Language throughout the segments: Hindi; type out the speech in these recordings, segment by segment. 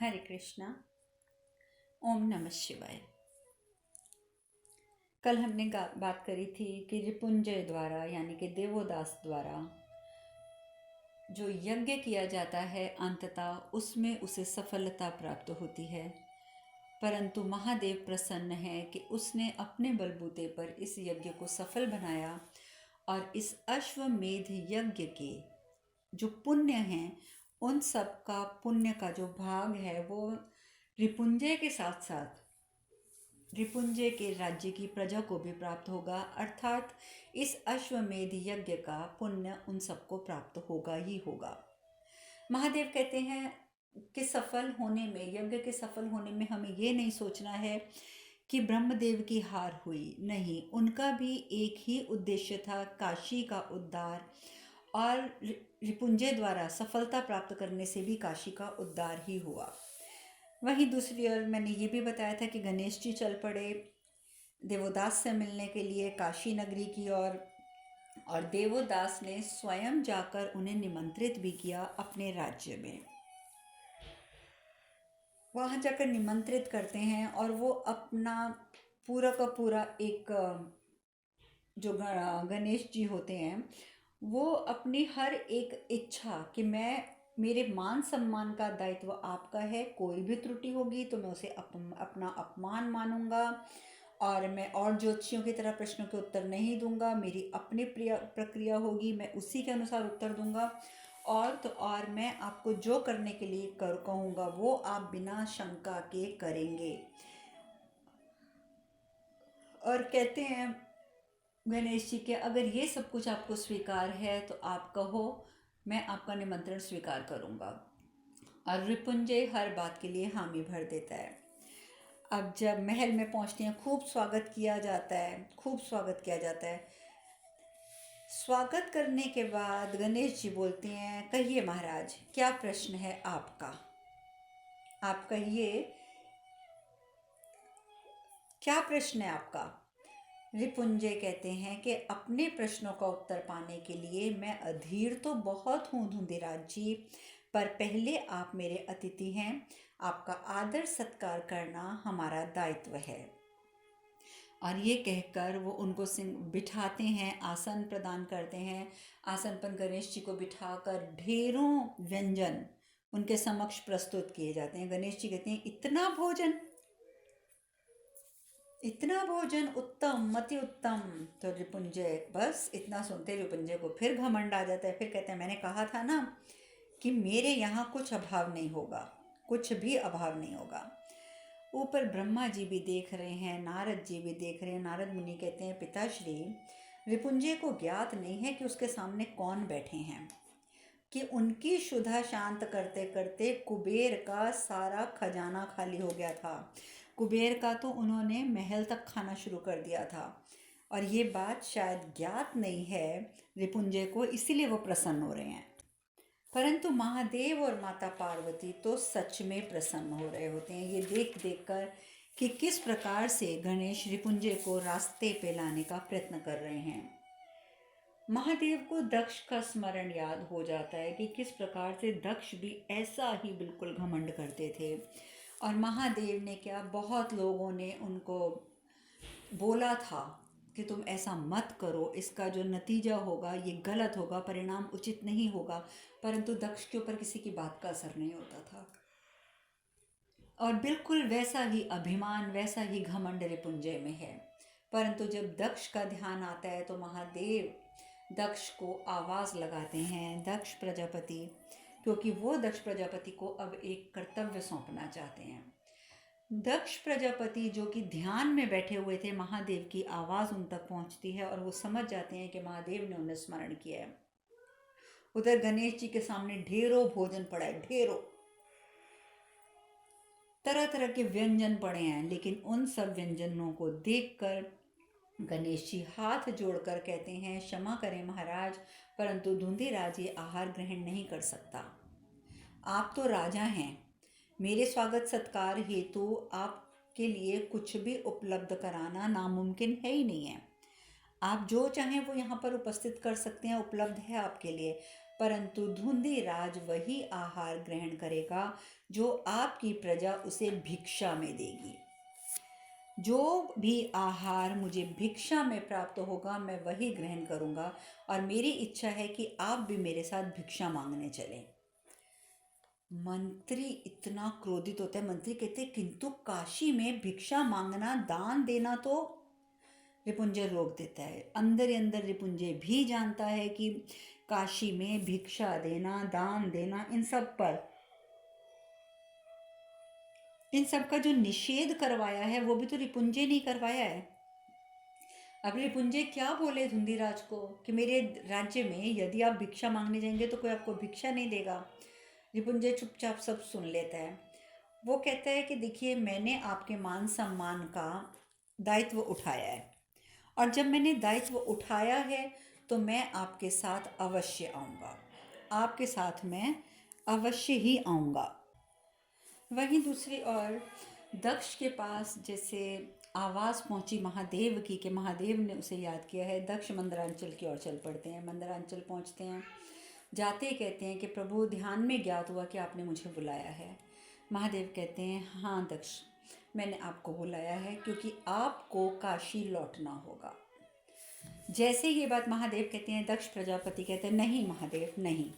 हरे कृष्णा। ओम नमः शिवाय। कल हमने बात करी थी कि रिपुंजय द्वारा यानी कि देवोदास द्वारा जो यज्ञ किया जाता है अंततः उसमें उसे सफलता प्राप्त होती है, परंतु महादेव प्रसन्न है कि उसने अपने बलबूते पर इस यज्ञ को सफल बनाया और इस अश्वमेध यज्ञ के जो पुण्य हैं उन सब का पुण्य का जो भाग है वो रिपुंजय के साथ साथ रिपुंजय के राज्य की प्रजा को भी प्राप्त होगा, अर्थात इस अश्वमेध यज्ञ का पुण्य उन सबको प्राप्त होगा ही होगा। महादेव कहते हैं कि सफल होने में, यज्ञ के सफल होने में हमें ये नहीं सोचना है कि ब्रह्मदेव की हार हुई, नहीं, उनका भी एक ही उद्देश्य था, काशी का उद्धार, और रिपुंजय द्वारा सफलता प्राप्त करने से भी काशी का उद्धार ही हुआ। वहीं दूसरी ओर मैंने ये भी बताया था कि गणेश जी चल पड़े देवोदास से मिलने के लिए काशी नगरी की ओर, और देवोदास ने स्वयं जाकर उन्हें निमंत्रित भी किया अपने राज्य में। वहाँ जाकर निमंत्रित करते हैं और वो अपना पूरा का पूरा एक जो गणेश जी होते हैं वो अपनी हर एक इच्छा कि मेरे मान सम्मान का दायित्व आपका है, कोई भी त्रुटि होगी तो मैं उसे अपना अपमान मानूंगा और मैं और ज्योतिषियों की तरह प्रश्नों के उत्तर नहीं दूंगा, मेरी अपनी प्रक्रिया होगी, मैं उसी के अनुसार उत्तर दूंगा, और मैं आपको जो करने के लिए कहूँगा वो आप बिना शंका के करेंगे। और कहते हैं गणेश जी के, अगर ये सब कुछ आपको स्वीकार है तो आप कहो, मैं आपका निमंत्रण स्वीकार करूँगा। और रिपुंजय हर बात के लिए हामी भर देता है। अब जब महल में पहुँचते हैं खूब स्वागत किया जाता है, खूब स्वागत किया जाता है। स्वागत करने के बाद गणेश जी बोलते हैं, कहिए महाराज, क्या प्रश्न है आपका, आप कहिए, क्या प्रश्न है आपका। रिपुंजय कहते हैं कि अपने प्रश्नों का उत्तर पाने के लिए मैं अधीर तो बहुत हूँ धुंधीराज जी, पर पहले आप मेरे अतिथि हैं, आपका आदर सत्कार करना हमारा दायित्व है। और ये कहकर वो उनको बिठाते हैं, आसन प्रदान करते हैं। आसन पर गणेश जी को बिठाकर ढेरों व्यंजन उनके समक्ष प्रस्तुत किए जाते हैं। गणेश जी कहते हैं, इतना भोजन, इतना भोजन, उत्तम, अति उत्तम। तो रिपुंजय बस इतना सुनते रिपुंजय को फिर घमंड आ जाता है। फिर कहते हैं, मैंने कहा था ना कि मेरे यहाँ कुछ अभाव नहीं होगा, कुछ भी अभाव नहीं होगा। ऊपर ब्रह्मा जी भी देख रहे हैं, नारद जी भी देख रहे हैं। नारद मुनि कहते हैं, पिताश्री, रिपुंजय को ज्ञात नहीं है कि उसके सामने कौन बैठे हैं, कि उनकी क्षुधा शांत करते करते कुबेर का सारा खजाना खाली हो गया था। कुबेर का तो उन्होंने महल तक खाना शुरू कर दिया था, और ये बात शायद ज्ञात नहीं है रिपुंजय को, इसीलिए वो प्रसन्न हो रहे हैं। परंतु महादेव और माता पार्वती तो सच में प्रसन्न हो रहे होते हैं, ये देख देख कर कि किस प्रकार से गणेश रिपुंजय को रास्ते पे लाने का प्रयत्न कर रहे हैं। महादेव को दक्ष का स्मरण याद हो जाता है कि किस प्रकार से दक्ष भी ऐसा ही बिल्कुल घमंड करते थे, और महादेव ने क्या, बहुत लोगों ने उनको बोला था कि तुम ऐसा मत करो, इसका जो नतीजा होगा ये गलत होगा, परिणाम उचित नहीं होगा, परंतु दक्ष के ऊपर किसी की बात का असर नहीं होता था। और बिल्कुल वैसा ही अभिमान, वैसा ही घमंड रिपुंजय में है। परंतु जब दक्ष का ध्यान आता है तो महादेव दक्ष को आवाज़ लगाते हैं, दक्ष प्रजापति, क्योंकि वो दक्ष प्रजापति को अब एक कर्तव्य सौंपना चाहते हैं। दक्ष प्रजापति जो कि ध्यान में बैठे हुए थे, महादेव की आवाज़ उन तक पहुंचती है और वो समझ जाते हैं कि महादेव ने उन्हें स्मरण किया है। उधर गणेश जी के सामने ढेरों भोजन पड़ा है, ढेरों तरह तरह के व्यंजन पड़े हैं, लेकिन उन सब व्यंजनों को देखकर गणेश जी हाथ जोड़कर कहते हैं, क्षमा करें महाराज, परंतु धुंधीराज ये आहार ग्रहण नहीं कर सकता। आप तो राजा हैं, मेरे स्वागत सत्कार हेतु आपके लिए कुछ भी उपलब्ध कराना नामुमकिन है ही नहीं है। आप जो चाहें वो यहाँ पर उपस्थित कर सकते हैं, उपलब्ध है आपके लिए, परंतु धुंधीराज वही आहार ग्रहण करेगा जो आपकी प्रजा उसे भिक्षा में देगी। जो भी आहार मुझे भिक्षा में प्राप्त होगा मैं वही ग्रहण करूँगा, और मेरी इच्छा है कि आप भी मेरे साथ भिक्षा मांगने चलें। मंत्री इतना क्रोधित होता है। मंत्री कहते हैं किंतु काशी में भिक्षा मांगना, दान देना तो रिपुंजय रोक देता है। अंदर ही अंदर रिपुंजय भी जानता है कि काशी में भिक्षा देना, दान देना, इन सब का जो निषेध करवाया है वो भी तो रिपुंजय नहीं करवाया है। अब रिपुंजय क्या बोले धुंधीराज को कि मेरे राज्य में यदि आप भिक्षा मांगने जाएंगे तो कोई आपको भिक्षा नहीं देगा। रिपुंजय चुपचाप सब सुन लेता है। वो कहता है कि देखिए, मैंने आपके मान सम्मान का दायित्व उठाया है, और जब मैंने दायित्व उठाया है तो मैं आपके साथ अवश्य आऊँगा, आपके साथ मैं अवश्य ही आऊँगा। वहीं दूसरी ओर दक्ष के पास जैसे आवाज़ पहुंची महादेव की कि महादेव ने उसे याद किया है, दक्ष मंदरांचल की ओर चल पड़ते हैं। मंदरांचल पहुंचते हैं, जाते ही कहते हैं कि प्रभु, ध्यान में ज्ञात हुआ कि आपने मुझे बुलाया है। महादेव कहते हैं, हाँ दक्ष, मैंने आपको बुलाया है क्योंकि आपको काशी लौटना होगा। जैसे ये बात महादेव कहते हैं, दक्ष प्रजापति कहते हैं, नहीं महादेव नहीं,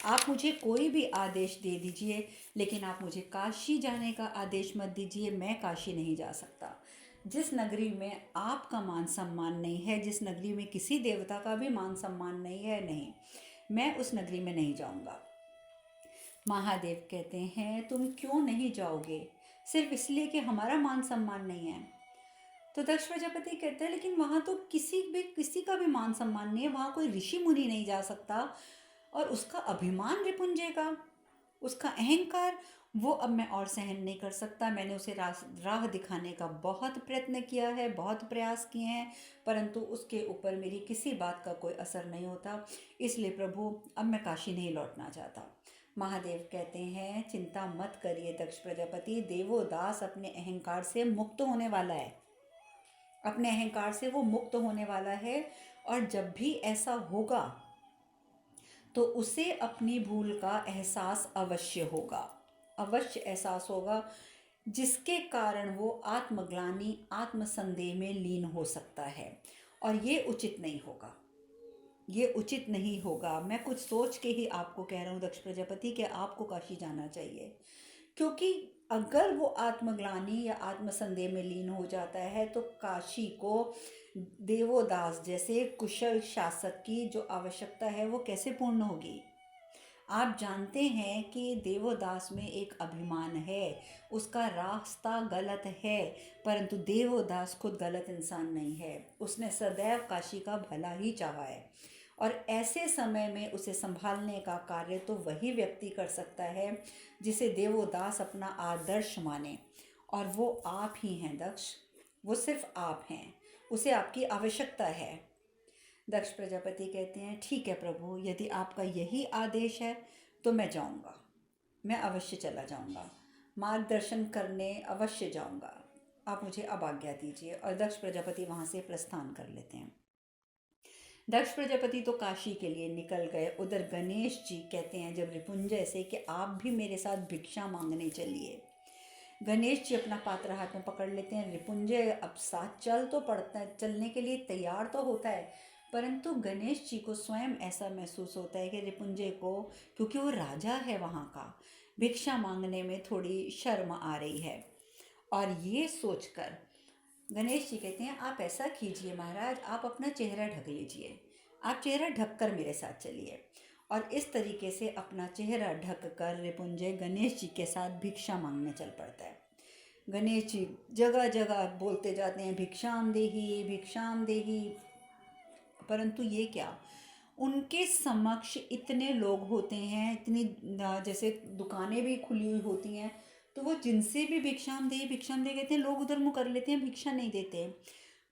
आप मुझे कोई भी आदेश दे दीजिए, लेकिन आप मुझे काशी जाने का आदेश मत दीजिए। मैं काशी नहीं जा सकता। जिस नगरी में आपका मान सम्मान नहीं है, जिस नगरी में किसी देवता का भी मान सम्मान नहीं है, नहीं, मैं उस नगरी में नहीं जाऊंगा। महादेव कहते हैं, तुम क्यों नहीं जाओगे? सिर्फ इसलिए कि हमारा मान सम्मान नहीं है? तो दक्ष प्रजापति कहते हैं, लेकिन वहाँ तो किसी का भी मान सम्मान नहीं है, वहाँ कोई ऋषि मुनि नहीं जा सकता, और उसका अभिमान रिपुंजय का, उसका अहंकार, वो अब मैं और सहन नहीं कर सकता। मैंने उसे राह दिखाने का बहुत प्रयत्न किया है, बहुत प्रयास किए हैं, परंतु उसके ऊपर मेरी किसी बात का कोई असर नहीं होता। इसलिए प्रभु, अब मैं काशी नहीं लौटना चाहता। महादेव कहते हैं, चिंता मत करिए दक्ष प्रजापति, देवोदास अपने अहंकार से मुक्त होने वाला है, अपने अहंकार से वो मुक्त होने वाला है, और जब भी ऐसा होगा तो उसे अपनी भूल का एहसास अवश्य होगा, अवश्य एहसास होगा, जिसके कारण वो आत्मग्लानि, आत्मसंदेह में लीन हो सकता है। और ये उचित नहीं होगा, ये उचित नहीं होगा। मैं कुछ सोच के ही आपको कह रहा हूँ दक्ष प्रजापति कि आपको काशी जाना चाहिए, क्योंकि अगर वो आत्मग्लानि या आत्मसंदेह में लीन हो जाता है तो काशी को देवोदास जैसे कुशल शासक की जो आवश्यकता है वो कैसे पूर्ण होगी? आप जानते हैं कि देवोदास में एक अभिमान है, उसका रास्ता गलत है, परंतु देवोदास खुद गलत इंसान नहीं है। उसने सदैव काशी का भला ही चाहा है, और ऐसे समय में उसे संभालने का कार्य तो वही व्यक्ति कर सकता है जिसे देवोदास अपना आदर्श माने, और वो आप ही हैं दक्ष, वो सिर्फ आप हैं, उसे आपकी आवश्यकता है। दक्ष प्रजापति कहते हैं, ठीक है प्रभु, यदि आपका यही आदेश है तो मैं जाऊंगा, मैं अवश्य चला जाऊंगा, मार्गदर्शन करने अवश्य जाऊंगा, आप मुझे अब आज्ञा दीजिए। और दक्ष प्रजापति वहाँ से प्रस्थान कर लेते हैं। दक्ष प्रजापति तो काशी के लिए निकल गए। उधर गणेश जी कहते हैं जब रिपुंजय से कि आप भी मेरे साथ भिक्षा मांगने चलिए। गणेश जी अपना पात्र हाथ में पकड़ लेते हैं। रिपुंजय अब साथ चल तो पड़ता है, चलने के लिए तैयार तो होता है, परंतु गणेश जी को स्वयं ऐसा महसूस होता है कि रिपुंजय को, क्योंकि वो राजा है वहाँ का, भिक्षा मांगने में थोड़ी शर्म आ रही है। और ये सोचकर गणेश जी कहते हैं, आप ऐसा कीजिए महाराज, आप अपना चेहरा ढक लीजिए, आप चेहरा ढक कर मेरे साथ चलिए। और इस तरीके से अपना चेहरा ढक कर रिपुंजय गणेश जी के साथ भिक्षा मांगने चल पड़ता है। गणेश जी जगह जगह बोलते जाते हैं, भिक्षाम देही, भिक्षाम देही, परंतु ये क्या, उनके समक्ष इतने लोग होते हैं, इतनी जैसे दुकानें भी खुली हुई होती हैं, तो वो जिनसे भी भिक्षाम दे कहते हैं, लोग उधर मुँह कर लेते हैं, भिक्षा नहीं देते।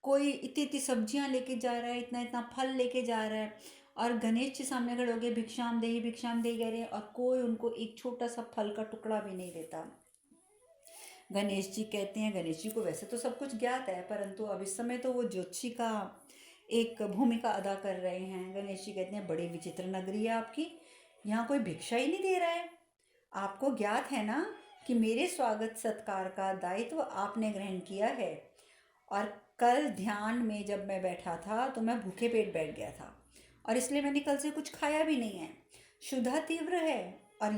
कोई इतनी इतनी सब्जियां लेके जा रहा है, इतना इतना फल लेके जा रहा है, और गणेश जी सामने खड़े हो गए भिक्षाम देही कह रहे हैं, और कोई उनको एक छोटा सा फल का टुकड़ा भी नहीं देता। गणेश जी कहते हैं, गणेश जी को वैसे तो सब कुछ ज्ञात है, परंतु अब इस समय तो वो ज्योतिषी का एक भूमिका अदा कर रहे हैं। गणेश जी कहते हैं बड़ी विचित्र नगरी है आपकी, यहाँ कोई भिक्षा ही नहीं दे रहा है। आपको ज्ञात है ना कि मेरे स्वागत सत्कार का दायित्व आपने ग्रहण किया है, और कल ध्यान में जब मैं बैठा था तो मैं भूखे पेट बैठ गया था, और इसलिए मैंने कल से कुछ खाया भी नहीं है। क्षुधा तीव्र है, और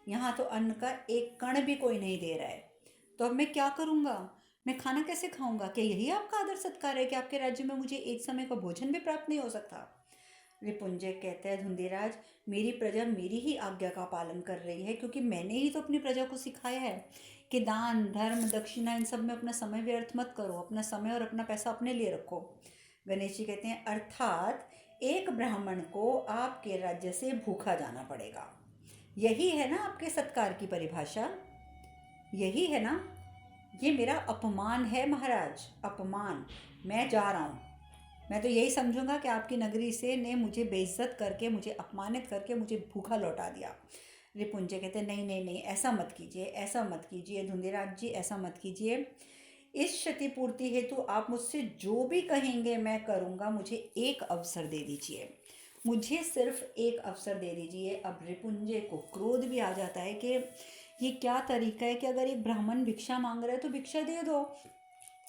यहाँ तो अन्न का एक कण भी कोई नहीं दे रहा है। तो अब मैं क्या करूँगा? मैं खाना कैसे खाऊंगा? क्या यही आपका आदर सत्कार है कि आपके राज्य में मुझे एक समय का भोजन भी प्राप्त नहीं हो सकता? रिपुंजय कहते हैं, धुंधीराज, मेरी प्रजा मेरी ही आज्ञा का पालन कर रही है, क्योंकि मैंने ही तो अपनी प्रजा को सिखाया है कि दान धर्म दक्षिणा इन सब में अपना समय व्यर्थ मत करो, अपना समय और अपना पैसा अपने लिए रखो। गणेश जी कहते हैं, अर्थात एक ब्राह्मण को आपके राज्य से भूखा जाना पड़ेगा। यही है ना आपके सत्कार की परिभाषा? यही है ना? ये मेरा अपमान है महाराज, अपमान। मैं जा रहा हूँ। मैं तो यही समझूंगा कि आपकी नगरी से ने मुझे बेइज्जत करके, मुझे अपमानित करके मुझे भूखा लौटा दिया। रिपुंजय कहते, नहीं नहीं नहीं, ऐसा मत कीजिए, ऐसा मत कीजिए धुंधीराज जी, ऐसा मत कीजिए। इस क्षतिपूर्ति हेतु आप मुझसे जो भी कहेंगे मैं करूँगा। मुझे एक अवसर दे दीजिए, मुझे सिर्फ एक अवसर दे दीजिए। अब रिपुंजय को क्रोध भी आ जाता है कि ये क्या तरीका है कि अगर एक ब्राह्मण भिक्षा मांग रहा है तो भिक्षा दे दो।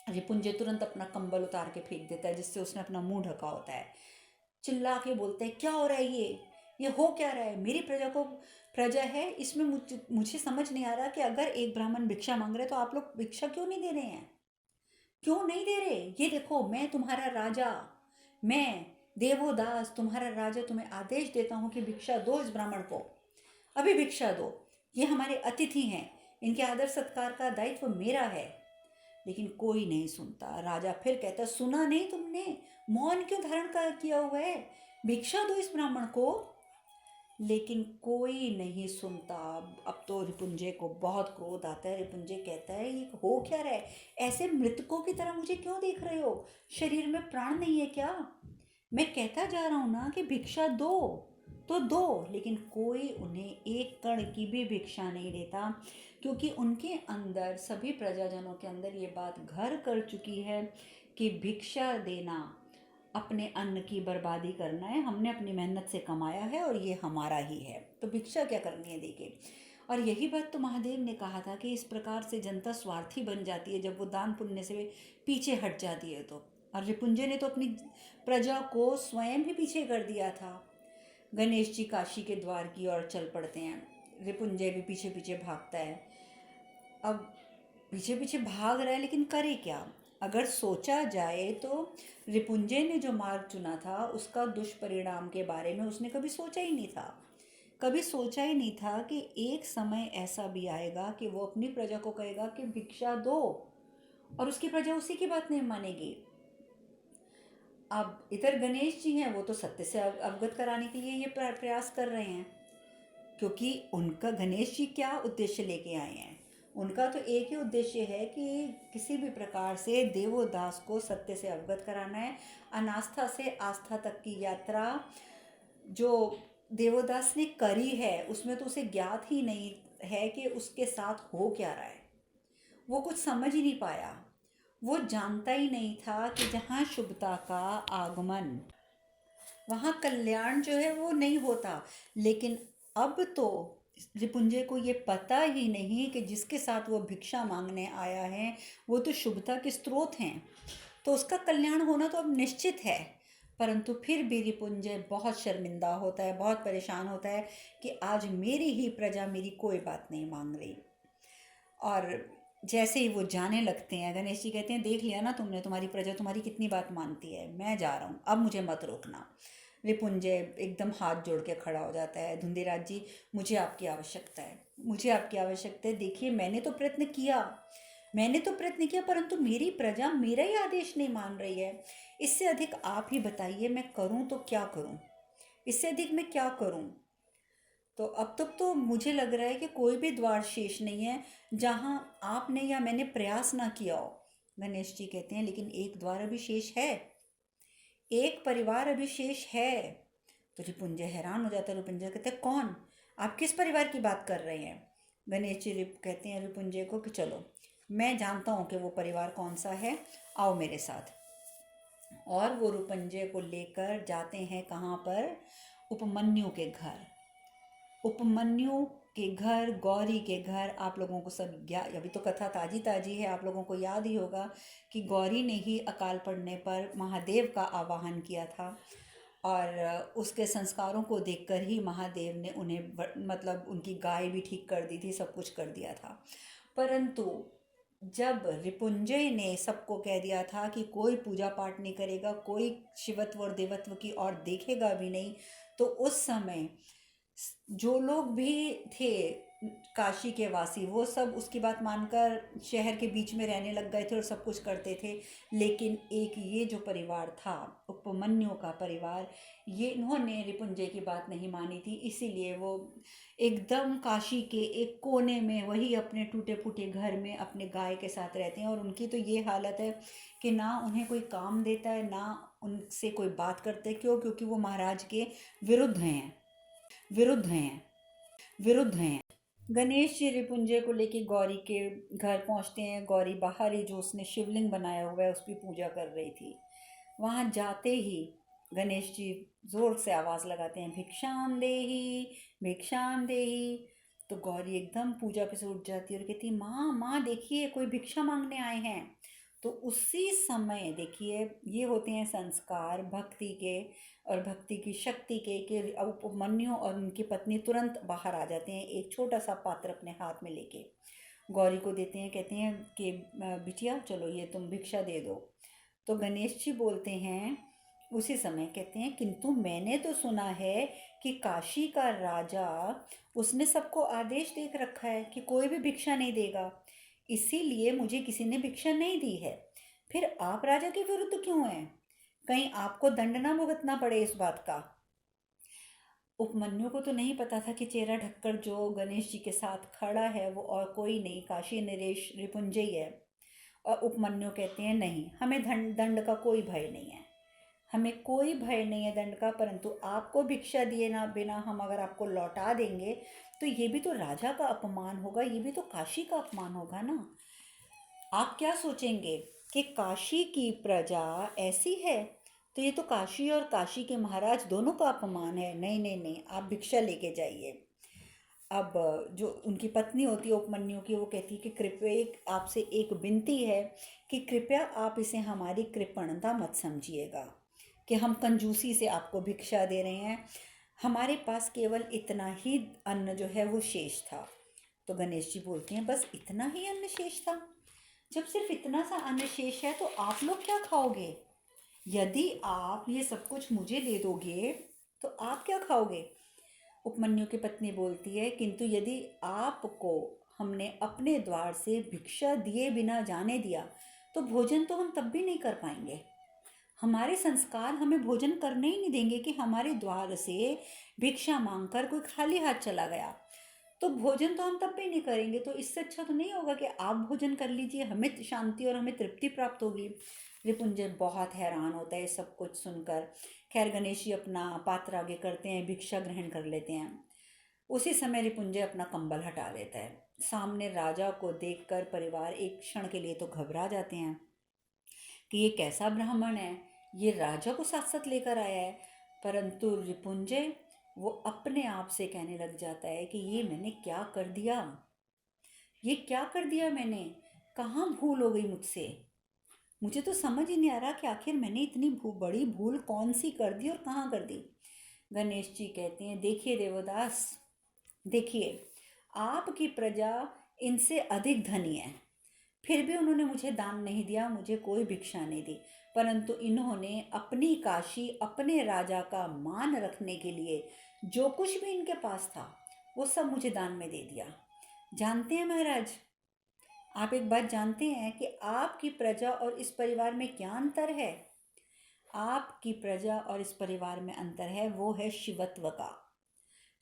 रिपुंजय तुरंत अपना कंबल उतार के फेंक देता है, जिससे उसने अपना मुंह ढका होता है। चिल्ला के बोलते हैं, क्या हो रहा है? ये हो क्या रहा है? मेरी प्रजा है, इसमें मुझे समझ नहीं आ रहा कि अगर एक ब्राह्मण भिक्षा मांग रहे हैं तो आप लोग भिक्षा क्यों नहीं दे रहे हैं? क्यों नहीं दे रहे? ये देखो, मैं तुम्हारा राजा, मैं देवोदास तुम्हारा राजा तुम्हें आदेश देता हूँ कि भिक्षा दो इस ब्राह्मण को, अभी भिक्षा दो। ये हमारे अतिथि हैं, इनके आदर सत्कार का दायित्व मेरा है। लेकिन कोई नहीं सुनता। राजा फिर कहता, सुना नहीं तुमने? मौन क्यों धारण किया हुआ है? भिक्षा दो इस ब्राह्मण को। लेकिन कोई नहीं सुनता। अब तो रिपुंजय को बहुत क्रोध आता है। रिपुंजय कहता है, ये हो क्या रहा है? ऐसे मृतकों की तरह मुझे क्यों देख रहे हो? शरीर में प्राण नहीं है क्या? मैं कहता जा रहा हूँ ना कि भिक्षा दो तो दो, लेकिन कोई उन्हें एक कण की भी भिक्षा नहीं देता, क्योंकि उनके अंदर, सभी प्रजाजनों के अंदर ये बात घर कर चुकी है कि भिक्षा देना अपने अन्न की बर्बादी करना है। हमने अपनी मेहनत से कमाया है और ये हमारा ही है, तो भिक्षा क्या करनी है देके। और यही बात तो महादेव ने कहा था कि इस प्रकार से जनता स्वार्थी बन जाती है जब वो दान पुण्य से पीछे हट जाती है तो। और रिपुंजय ने तो अपनी प्रजा को स्वयं ही पीछे कर दिया था। गणेश जी काशी के द्वार की ओर चल पड़ते हैं। रिपुंजय भी पीछे पीछे भागता है। अब पीछे पीछे भाग रहा है, लेकिन करे क्या? अगर सोचा जाए तो रिपुंजय ने जो मार्ग चुना था उसका दुष्परिणाम के बारे में उसने कभी सोचा ही नहीं था। कभी सोचा ही नहीं था कि एक समय ऐसा भी आएगा कि वो अपनी प्रजा को कहेगा कि भिक्षा दो, और उसकी प्रजा उसी की बात नहीं मानेगी। अब इधर गणेश जी हैं, वो तो सत्य से अवगत कराने के लिए ये प्रयास कर रहे हैं, क्योंकि उनका, गणेश जी क्या उद्देश्य लेके आए हैं? उनका तो एक ही उद्देश्य है कि किसी भी प्रकार से देवोदास को सत्य से अवगत कराना है। अनास्था से आस्था तक की यात्रा जो देवोदास ने करी है उसमें तो उसे ज्ञात ही नहीं है कि उसके साथ हो क्या रहा है। वो कुछ समझ ही नहीं पाया। वो जानता ही नहीं था कि जहाँ शुभता का आगमन, वहाँ कल्याण जो है वो नहीं होता। लेकिन अब तो रिपुंजय को ये पता ही नहीं कि जिसके साथ वो भिक्षा मांगने आया है वो तो शुभता के स्रोत हैं, तो उसका कल्याण होना तो अब निश्चित है। परंतु फिर भी रिपुंजय बहुत शर्मिंदा होता है, बहुत परेशान होता है कि आज मेरी ही प्रजा मेरी कोई बात नहीं मांग रही। और जैसे ही वो जाने लगते हैं, गणेश जी कहते हैं, देख लिया ना तुमने, तुम्हारी प्रजा तुम्हारी कितनी बात मानती है, मैं जा रहा हूँ, अब मुझे मत रोकना। रिपुंजय एकदम हाथ जोड़ के खड़ा हो जाता है, धुंधीराज जी मुझे आपकी आवश्यकता है, मुझे आपकी आवश्यकता है। देखिए मैंने तो प्रयत्न किया, परंतु मेरी प्रजा मेरा ही आदेश नहीं मान रही है। इससे अधिक आप ही बताइए, मैं करूँ तो क्या करूँ? इससे अधिक मैं क्या करूँ? तो अब तक तो मुझे लग रहा है कि कोई भी द्वार शेष नहीं है जहाँ आपने या मैंने प्रयास ना किया हो। गणेश जी कहते हैं, लेकिन एक द्वार अभी शेष है, एक परिवार अभी शेष है। तो रिपुंजय हैरान हो जाता है। रिपुंजय कहते हैं, कौन? आप किस परिवार की बात कर रहे हैं? गणेश जी कहते हैं रिपुंजय को कि चलो, मैं जानता हूँ कि वो परिवार कौन सा है, आओ मेरे साथ। और वो रिपुंजय को लेकर जाते हैं कहाँ पर, उपमन्यु के घर। उपमन्यु के घर, गौरी के घर, आप लोगों को सब अभी तो कथा ताजी ताजी है, आप लोगों को याद ही होगा कि गौरी ने ही अकाल पड़ने पर महादेव का आवाहन किया था और उसके संस्कारों को देखकर ही महादेव ने उन्हें मतलब उनकी गाय भी ठीक कर दी थी, सब कुछ कर दिया था। परंतु जब रिपुंजय ने सबको कह दिया था कि कोई पूजा पाठ नहीं करेगा, कोई शिवत्व और देवत्व की ओर देखेगा भी नहीं, तो उस समय जो लोग भी थे काशी के वासी, वो सब उसकी बात मानकर शहर के बीच में रहने लग गए थे और सब कुछ करते थे। लेकिन एक ये जो परिवार था, उपमन्यु का परिवार, ये इन्होंने रिपुंजय की बात नहीं मानी थी, इसीलिए वो एकदम काशी के एक कोने में वही अपने टूटे फूटे घर में अपने गाय के साथ रहते हैं। और उनकी तो ये हालत है कि ना उन्हें कोई काम देता है, ना उनसे कोई बात करते। क्यों? क्योंकि वो महाराज के विरुद्ध हैं, विरुद्ध हैं, विरुद्ध हैं। गणेश जी रिपुंजय को लेके गौरी के घर पहुंचते हैं। गौरी बाहर ही जो उसने शिवलिंग बनाया हुआ है उसकी पूजा कर रही थी। वहां जाते ही गणेश जी जोर से आवाज़ लगाते हैं, भिक्षाम देही, भिक्षाम देही। तो गौरी एकदम पूजा पे से उठ जाती है और कहती है, माँ माँ देखिए कोई भिक्षा मांगने आए हैं। तो उसी समय देखिए, ये होते हैं संस्कार भक्ति के और भक्ति की शक्ति के कि उपमन्यु और उनकी पत्नी तुरंत बाहर आ जाते हैं, एक छोटा सा पात्र अपने हाथ में लेके गौरी को देते हैं। कहते हैं कि बिटिया चलो ये तुम भिक्षा दे दो। तो गणेश जी बोलते हैं उसी समय, कहते हैं किंतु मैंने तो सुना है कि काशी का राजा, उसने सबको आदेश दे रखा है कि कोई भी भिक्षा नहीं देगा, इसीलिए मुझे किसी ने भिक्षा नहीं दी है। फिर आप राजा के विरुद्ध क्यों हैं? कहीं आपको दंड ना भुगतना पड़े इस बात का। उपमन्यु को तो नहीं पता था कि चेहरा ढककर जो गणेश जी के साथ खड़ा है वो और कोई नहीं, काशी नरेश रिपुंजय है। और उपमन्यु कहते हैं नहीं, हमें दंड का कोई भय नहीं है, हमें कोई भय नहीं है दंड का, परंतु आपको भिक्षा दिए ना बिना हम अगर आपको लौटा देंगे तो ये भी तो राजा का अपमान होगा, ये भी तो काशी का अपमान होगा ना। आप क्या सोचेंगे कि काशी की प्रजा ऐसी है, तो ये तो काशी और काशी के महाराज दोनों का अपमान है। नहीं नहीं नहीं, आप भिक्षा लेके जाइए। अब जो उनकी पत्नी होती है उपमन्यु की, वो कहती है कि कृपया एक आपसे एक विनती है कि कृपया आप इसे हमारी कृपणता मत समझिएगा कि हम कंजूसी से आपको भिक्षा दे रहे हैं, हमारे पास केवल इतना ही अन्न जो है वो शेष था। तो गणेश जी बोलते हैं बस इतना ही अन्न शेष था? जब सिर्फ इतना सा अन्न शेष है तो आप लोग क्या खाओगे? यदि आप ये सब कुछ मुझे दे दोगे तो आप क्या खाओगे? उपमन्यु की पत्नी बोलती है किंतु यदि आपको हमने अपने द्वार से भिक्षा दिए बिना जाने दिया तो भोजन तो हम तब भी नहीं कर पाएंगे। हमारे संस्कार हमें भोजन करने ही नहीं देंगे कि हमारे द्वार से भिक्षा मांगकर कोई खाली हाथ चला गया तो भोजन तो हम तब भी नहीं करेंगे। तो इससे अच्छा तो नहीं होगा कि आप भोजन कर लीजिए, हमें शांति और हमें तृप्ति प्राप्त होगी। रिपुंजय बहुत हैरान होता है सब कुछ सुनकर। खैर गणेश जी अपना पात्र आगे करते हैं, भिक्षा ग्रहण कर लेते हैं। उसी समय रिपुंजय अपना कंबल हटा लेता है। सामने राजा को देखकर परिवार एक क्षण के लिए तो घबरा जाते हैं कि ये कैसा ब्राह्मण है, ये राजा को साथ साथ लेकर आया है। परंतु रिपुंजय वो अपने आप से कहने लग जाता है कि ये मैंने क्या कर दिया, ये क्या कर दिया मैंने, कहाँ भूल हो गई मुझसे। मुझे तो समझ ही नहीं आ रहा कि आखिर मैंने इतनी बड़ी भूल कौन सी कर दी और कहाँ कर दी। गणेश जी कहते हैं देखिए देवदास, देखिए आपकी प्रजा इनसे अधिक धनी है, फिर भी उन्होंने मुझे दान नहीं दिया, मुझे कोई भिक्षा नहीं दी, परंतु इन्होंने अपनी काशी, अपने राजा का मान रखने के लिए जो कुछ भी इनके पास था वो सब मुझे दान में दे दिया। जानते हैं महाराज, आप एक बात जानते हैं कि आपकी प्रजा और इस परिवार में क्या अंतर है? आपकी प्रजा और इस परिवार में अंतर है, वो है शिवत्व का।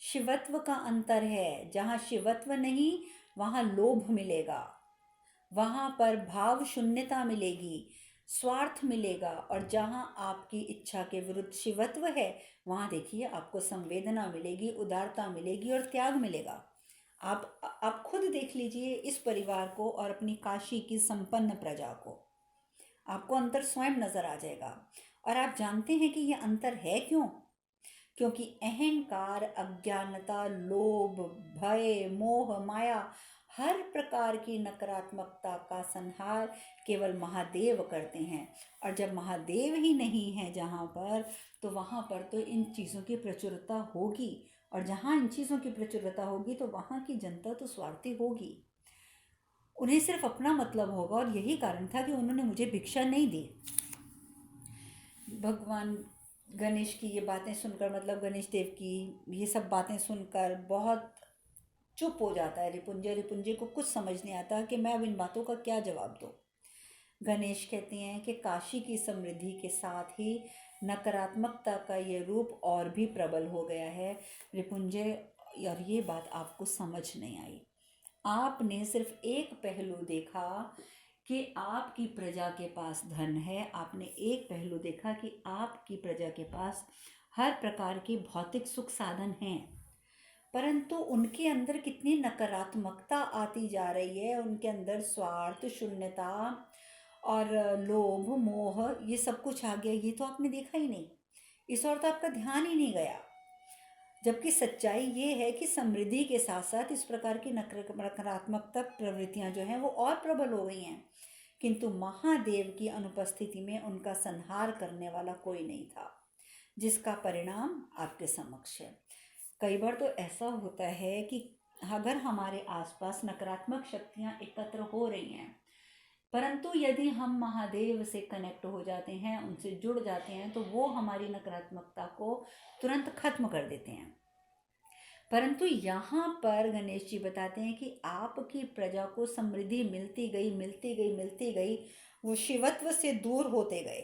शिवत्व का अंतर है। जहाँ शिवत्व नहीं वहाँ लोभ मिलेगा, वहाँ पर भाव शून्यता मिलेगी, स्वार्थ मिलेगा। और जहाँ आपकी इच्छा के विरुद्ध शिवत्व है वहाँ देखिए आपको संवेदना मिलेगी, उदारता मिलेगी और त्याग मिलेगा। आप खुद देख लीजिए इस परिवार को और अपनी काशी की संपन्न प्रजा को। आपको अंतर स्वयं नजर आ जाएगा। और आप जानते हैं कि ये अंतर है क्यों? क्योंकि अहंकार, अज्ञानता, लोभ, भय, मोह, माया, हर प्रकार की नकारात्मकता का संहार केवल महादेव करते हैं। और जब महादेव ही नहीं है जहाँ पर, तो वहाँ पर तो इन चीज़ों की प्रचुरता होगी। और जहाँ इन चीज़ों की प्रचुरता होगी तो वहाँ की जनता तो स्वार्थी होगी। उन्हें सिर्फ अपना मतलब होगा। और यही कारण था कि उन्होंने मुझे भिक्षा नहीं दी। भगवान गणेश की ये बातें सुनकर, मतलब गणेश देव की ये सब बातें सुनकर बहुत चुप हो जाता है रिपुंजय। रिपुंजय को कुछ समझ नहीं आता कि मैं अब इन बातों का क्या जवाब दूँ। गणेश कहते हैं कि काशी की समृद्धि के साथ ही नकारात्मकता का ये रूप और भी प्रबल हो गया है रिपुंजय। और ये बात आपको समझ नहीं आई। आपने सिर्फ एक पहलू देखा कि आपकी प्रजा के पास धन है। आपने एक पहलू देखा कि आपकी प्रजा के पास हर प्रकार की भौतिक सुख साधन हैं, परंतु उनके अंदर कितनी नकारात्मकता आती जा रही है। उनके अंदर स्वार्थ, शून्यता और लोभ, मोह, ये सब कुछ आ गया। ये तो आपने देखा ही नहीं, इस ओर तो आपका ध्यान ही नहीं गया। जबकि सच्चाई ये है कि समृद्धि के साथ साथ इस प्रकार की नकारात्मकता प्रवृत्तियां जो हैं वो और प्रबल हो गई हैं। किंतु महादेव की अनुपस्थिति में उनका संहार करने वाला कोई नहीं था, जिसका परिणाम आपके समक्ष है। कई बार तो ऐसा होता है कि अगर हमारे आसपास नकारात्मक शक्तियां एकत्र हो रही हैं, परंतु यदि हम महादेव से कनेक्ट हो जाते हैं, उनसे जुड़ जाते हैं, तो वो हमारी नकारात्मकता को तुरंत खत्म कर देते हैं। परंतु यहाँ पर गणेश जी बताते हैं कि आपकी प्रजा को समृद्धि मिलती गई, मिलती गई, मिलती गई, वो शिवत्व से दूर होते गए।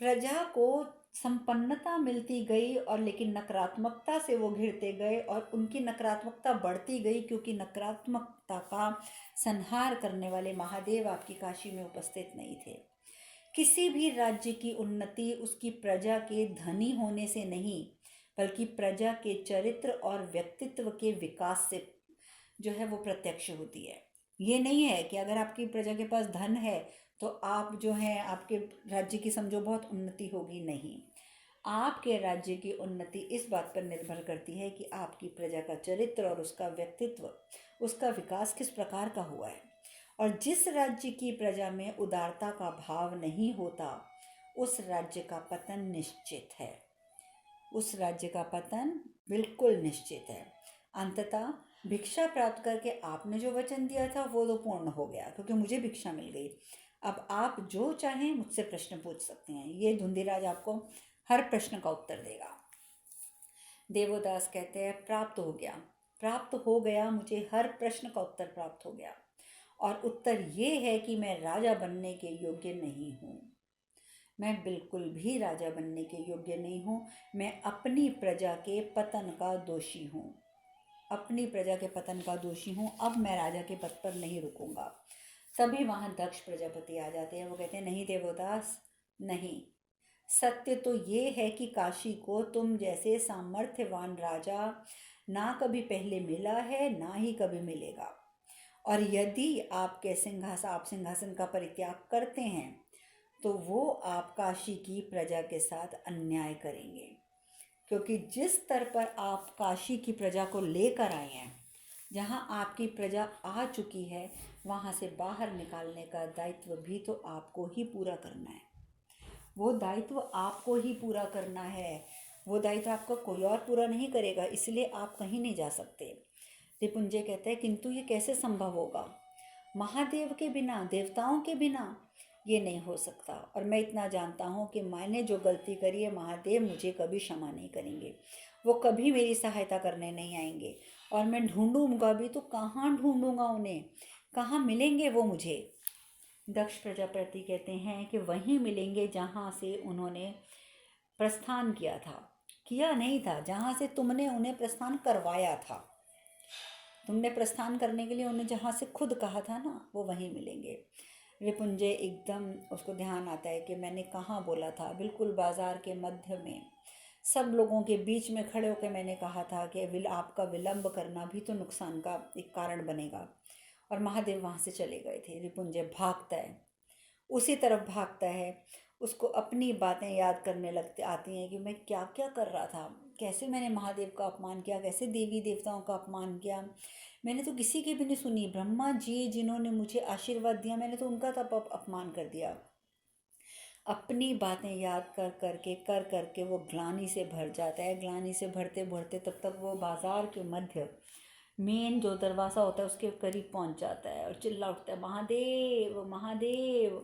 प्रजा को संपन्नता मिलती गई, और लेकिन नकारात्मकता से वो घिरते गए और उनकी नकारात्मकता बढ़ती गई, क्योंकि नकारात्मकता का संहार करने वाले महादेव आपकी काशी में उपस्थित नहीं थे। किसी भी राज्य की उन्नति उसकी प्रजा के धनी होने से नहीं, बल्कि प्रजा के चरित्र और व्यक्तित्व के विकास से जो है वो प्रत्यक्ष होती है। ये नहीं है कि अगर आपकी प्रजा के पास धन है तो आप जो है आपके राज्य की समझो बहुत उन्नति होगी। नहीं, आपके राज्य की उन्नति इस बात पर निर्भर करती है कि आपकी प्रजा का चरित्र और उसका व्यक्तित्व, उसका विकास किस प्रकार का हुआ है। और जिस राज्य की प्रजा में उदारता का भाव नहीं होता, उस राज्य का पतन निश्चित है। उस राज्य का पतन बिल्कुल निश्चित है। अंततः भिक्षा प्राप्त करके आपने जो वचन दिया था वो तो पूर्ण हो गया, क्योंकि मुझे भिक्षा मिल गई। अब आप जो चाहें मुझसे प्रश्न पूछ सकते हैं। ये धुंधीराज आपको हर प्रश्न का उत्तर देगा। देवोदास कहते हैं प्राप्त हो गया, प्राप्त हो गया, मुझे हर प्रश्न का उत्तर प्राप्त हो गया। और उत्तर ये है कि मैं राजा बनने के योग्य नहीं हूँ। मैं बिल्कुल भी राजा बनने के योग्य नहीं हूँ। मैं अपनी प्रजा के पतन का दोषी हूँ, अपनी प्रजा के पतन का दोषी हूँ। अब मैं राजा के पद पर नहीं रुकूंगा। तभी वहाँ दक्ष प्रजापति आ जाते हैं। वो कहते हैं नहीं देवोदास, नहीं, सत्य तो ये है कि काशी को तुम जैसे सामर्थ्यवान राजा ना कभी पहले मिला है, ना ही कभी मिलेगा। और यदि आप सिंहासन का परित्याग करते हैं तो वो आप काशी की प्रजा के साथ अन्याय करेंगे। क्योंकि जिस स्तर पर आप काशी की प्रजा को लेकर आए हैं, जहाँ आपकी प्रजा आ चुकी है, वहाँ से बाहर निकालने का दायित्व भी तो आपको ही पूरा करना है। वो दायित्व आपको ही पूरा करना है। वो दायित्व आपका कोई और पूरा नहीं करेगा, इसलिए आप कहीं नहीं जा सकते। रिपुंजय कहते हैं किंतु ये कैसे संभव होगा? महादेव के बिना, देवताओं के बिना ये नहीं हो सकता। और मैं इतना जानता हूँ कि मैंने जो गलती करी है, महादेव मुझे कभी क्षमा नहीं करेंगे। वो कभी मेरी सहायता करने नहीं आएंगे। और मैं ढूंढूंगा भी तो कहाँ ढूंढूंगा उन्हें, कहाँ मिलेंगे वो मुझे? दक्ष प्रजापति कहते हैं कि वहीं मिलेंगे जहाँ से उन्होंने प्रस्थान किया था। किया नहीं था, जहाँ से तुमने उन्हें प्रस्थान करवाया था। तुमने प्रस्थान करने के लिए उन्हें जहाँ से खुद कहा था ना, वो वहीं मिलेंगे। रिपुंजय एकदम उसको ध्यान आता है कि मैंने कहाँ बोला था। बिल्कुल बाजार के मध्य में सब लोगों के बीच में खड़े होकर मैंने कहा था कि आपका विलंब करना भी तो नुकसान का एक कारण बनेगा। और महादेव वहाँ से चले गए थे। रिपुंजय भागता है उसी तरफ भागता है। उसको अपनी बातें याद करने लगते आती हैं कि मैं क्या क्या कर रहा था, कैसे मैंने महादेव का अपमान किया, कैसे देवी देवताओं का अपमान किया। मैंने तो किसी की भी नहीं सुनी, ब्रह्मा जी जिन्होंने मुझे आशीर्वाद दिया मैंने तो उनका तब अपमान कर दिया। अपनी बातें याद कर करके वो ग्लानि से भर जाता है। ग्लानि से भरते भरते तब तक वो बाजार के मध्य मेन जो दरवाज़ा होता है उसके करीब पहुंच जाता है और चिल्ला उठता है, महादेव महादेव,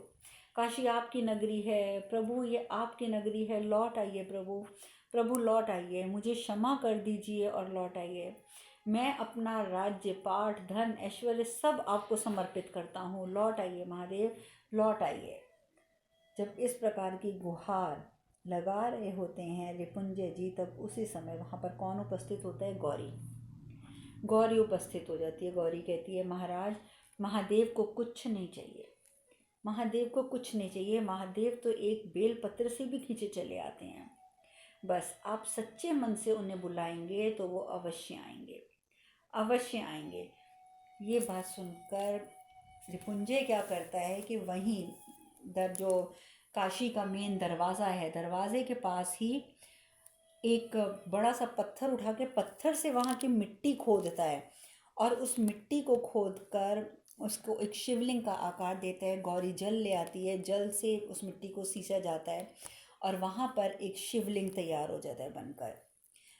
काशी आपकी नगरी है प्रभु, ये आपकी नगरी है, लौट आइए प्रभु, प्रभु लौट आइए, मुझे क्षमा कर दीजिए और लौट आइए। मैं अपना राज्य पाठ धन ऐश्वर्य सब आपको समर्पित करता हूँ, लौट आइए महादेव, लौट आइए। जब इस प्रकार की गुहार लगा रहे होते हैं रिपुंजय जी, तब उसी समय वहाँ पर कौन उपस्थित होता है? गौरी। गौरी उपस्थित हो जाती है। गौरी कहती है, महाराज महादेव को कुछ नहीं चाहिए, महादेव को कुछ नहीं चाहिए, महादेव तो एक बेल पत्र से भी खींचे चले आते हैं, बस आप सच्चे मन से उन्हें बुलाएंगे तो वो अवश्य आएंगे, अवश्य आएंगे। ये बात सुनकर रिपुंजय क्या करता है कि वहीं जो काशी का मेन दरवाज़ा है, दरवाजे के पास ही एक बड़ा सा पत्थर उठा के पत्थर से वहाँ की मिट्टी खोदता है और उस मिट्टी को खोद कर उसको एक शिवलिंग का आकार देता है। गौरी जल ले आती है, जल से उस मिट्टी को सींचा जाता है और वहाँ पर एक शिवलिंग तैयार हो जाता है बनकर।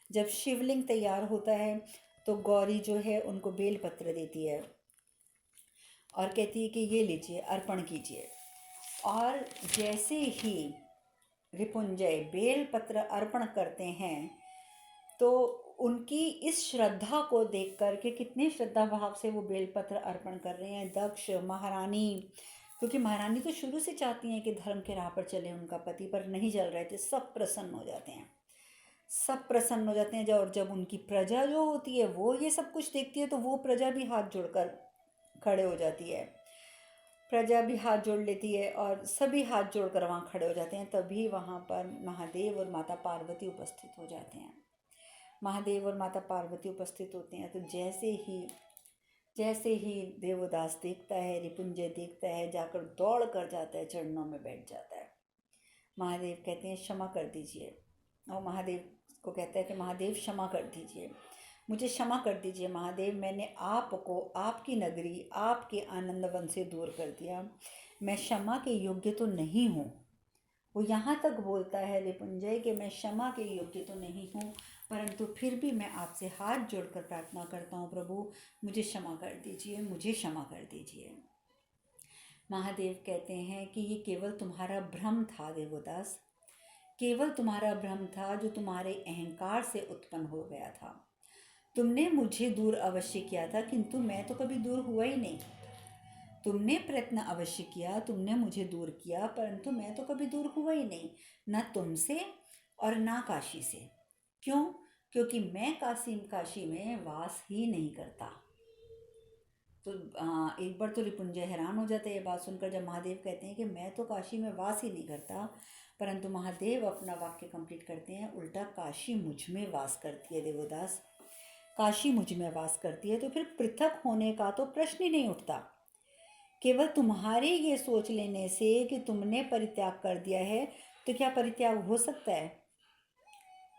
जब शिवलिंग तैयार होता है तो गौरी जो है उनको बेलपत्र देती है और कहती है कि ये लीजिए, अर्पण कीजिए। और जैसे ही रिपुंजय बेलपत्र अर्पण करते हैं तो उनकी इस श्रद्धा को देख कर के कितने श्रद्धा भाव से वो बेलपत्र अर्पण कर रहे हैं, दक्ष महारानी, क्योंकि महारानी तो शुरू से चाहती हैं कि धर्म के राह पर चले उनका पति, पर नहीं चल रहे थे, सब प्रसन्न हो जाते हैं, सब प्रसन्न हो जाते हैं। जब उनकी प्रजा जो होती है वो ये सब कुछ देखती है तो वो प्रजा भी हाथ जोड़कर खड़े हो जाती है, प्रजा भी हाथ जोड़ लेती है और सभी हाथ जोड़कर वहाँ खड़े हो जाते हैं। तभी वहाँ पर महादेव और माता पार्वती उपस्थित हो जाते हैं। महादेव और माता पार्वती उपस्थित होते हैं तो जैसे ही देवदास देखता है, रिपुंजय देखता है, जाकर दौड़ कर जाता है, चरणों में बैठ जाता है। महादेव कहते हैं क्षमा कर दीजिए, और महादेव को कहता है कि महादेव क्षमा कर दीजिए, मुझे क्षमा कर दीजिए महादेव, मैंने आपको आपकी नगरी आपके आनंद वन से दूर कर दिया, मैं क्षमा के योग्य तो नहीं हूँ। वो यहाँ तक बोलता है रिपुंजय कि मैं क्षमा के योग्य तो नहीं हूँ, परंतु फिर भी मैं आपसे हाथ जोड़कर प्रार्थना करता हूँ प्रभु, मुझे क्षमा कर दीजिए, मुझे क्षमा कर दीजिए। महादेव कहते हैं कि ये केवल तुम्हारा भ्रम था देवदास, केवल तुम्हारा भ्रम था जो तुम्हारे अहंकार से उत्पन्न हो गया था। तुमने मुझे दूर अवश्य किया था किंतु मैं तो कभी दूर हुआ ही नहीं। तुमने प्रयत्न अवश्य किया, तुमने मुझे दूर किया, परंतु मैं तो कभी दूर हुआ ही नहीं, न तुमसे और ना काशी से। क्यों? क्योंकि मैं काशी में वास ही नहीं करता। तो एक बार तो रिपुंजय हैरान हो जाता है ये बात सुनकर, जब महादेव कहते हैं कि मैं तो काशी में वास ही नहीं करता, परंतु महादेव अपना वाक्य कंप्लीट करते हैं, उल्टा काशी मुझ में वास करती है देवदास, काशी मुझ में वास करती है, तो फिर पृथक होने का तो प्रश्न ही नहीं उठता। केवल तुम्हारे ये सोच लेने से कि तुमने परित्याग कर दिया है तो क्या परित्याग हो सकता है?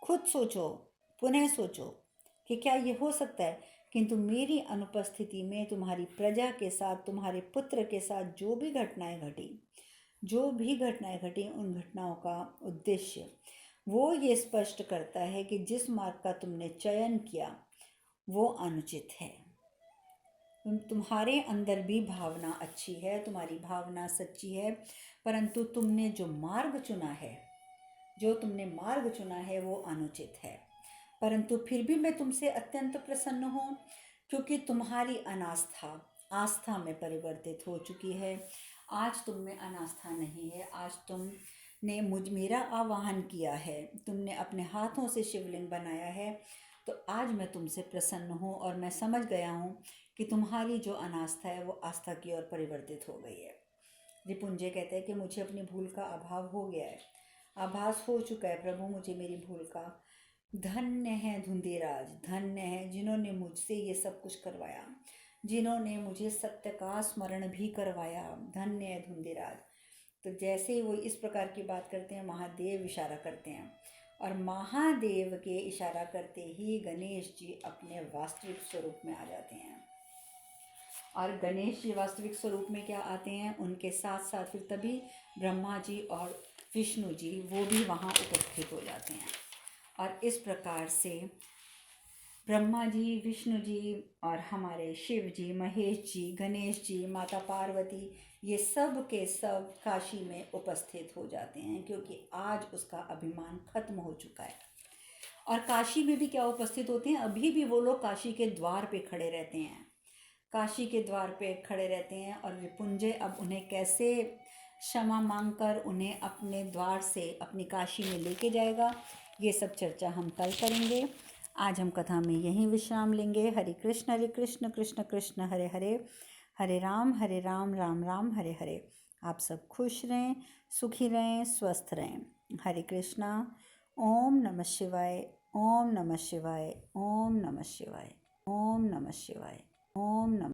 खुद सोचो, पुनः सोचो कि क्या ये हो सकता है? किंतु मेरी अनुपस्थिति में तुम्हारी प्रजा के साथ, तुम्हारे पुत्र के साथ जो भी घटनाएं घटी, उन घटनाओं का उद्देश्य वो ये स्पष्ट करता है कि जिस मार्ग का तुमने चयन किया वो अनुचित है। तुम्हारे अंदर भी भावना अच्छी है, तुम्हारी भावना सच्ची है, परंतु तुमने जो मार्ग चुना है वो अनुचित है। परंतु फिर भी मैं तुमसे अत्यंत प्रसन्न हूँ, क्योंकि तुम्हारी अनास्था आस्था में परिवर्तित हो चुकी है। आज तुम में अनास्था नहीं है, आज तुमने मेरा आवाहन किया है, तुमने अपने हाथों से शिवलिंग बनाया है, तो आज मैं तुमसे प्रसन्न हूँ और मैं समझ गया हूँ कि तुम्हारी जो अनास्था है वो आस्था की ओर परिवर्तित हो गई है। रिपुंजय कहते हैं कि मुझे अपनी भूल का अभाव हो गया है, आभास हो चुका है प्रभु मुझे मेरी भूल का। धन्य है धुंधीराज, धन्य है जिन्होंने मुझसे ये सब कुछ करवाया, जिन्होंने मुझे सत्य का स्मरण भी करवाया। धन्य है धुंधीराज। तो जैसे ही वो इस प्रकार की बात करते हैं, महादेव इशारा करते हैं, और महादेव के इशारा करते ही गणेश जी अपने वास्तविक स्वरूप में आ जाते हैं। और गणेश जी वास्तविक स्वरूप में क्या आते हैं, उनके साथ साथ फिर तभी ब्रह्मा जी और विष्णु जी वो भी वहाँ उपस्थित हो जाते हैं। और इस प्रकार से ब्रह्मा जी, विष्णु जी और हमारे शिव जी, महेश जी, गणेश जी, माता पार्वती, ये सब के सब काशी में उपस्थित हो जाते हैं, क्योंकि आज उसका अभिमान खत्म हो चुका है। और काशी में भी क्या उपस्थित होते हैं, अभी भी वो लोग काशी के द्वार पे खड़े रहते हैं, काशी के द्वार पे खड़े रहते हैं। और रिपुंजय अब उन्हें कैसे क्षमा मांगकर उन्हें अपने द्वार से अपनी काशी में लेके जाएगा, ये सब चर्चा हम कल करेंगे। आज हम कथा में यहीं विश्राम लेंगे। हरे कृष्ण कृष्ण कृष्ण हरे हरे, हरे राम राम राम हरे हरे। आप सब खुश रहें, सुखी रहें, स्वस्थ रहें। हरे कृष्णा। ओम नमः शिवाय, ओम नमः शिवाय, ओम नमः शिवाय, ओम नमः शिवाय, ओम नमः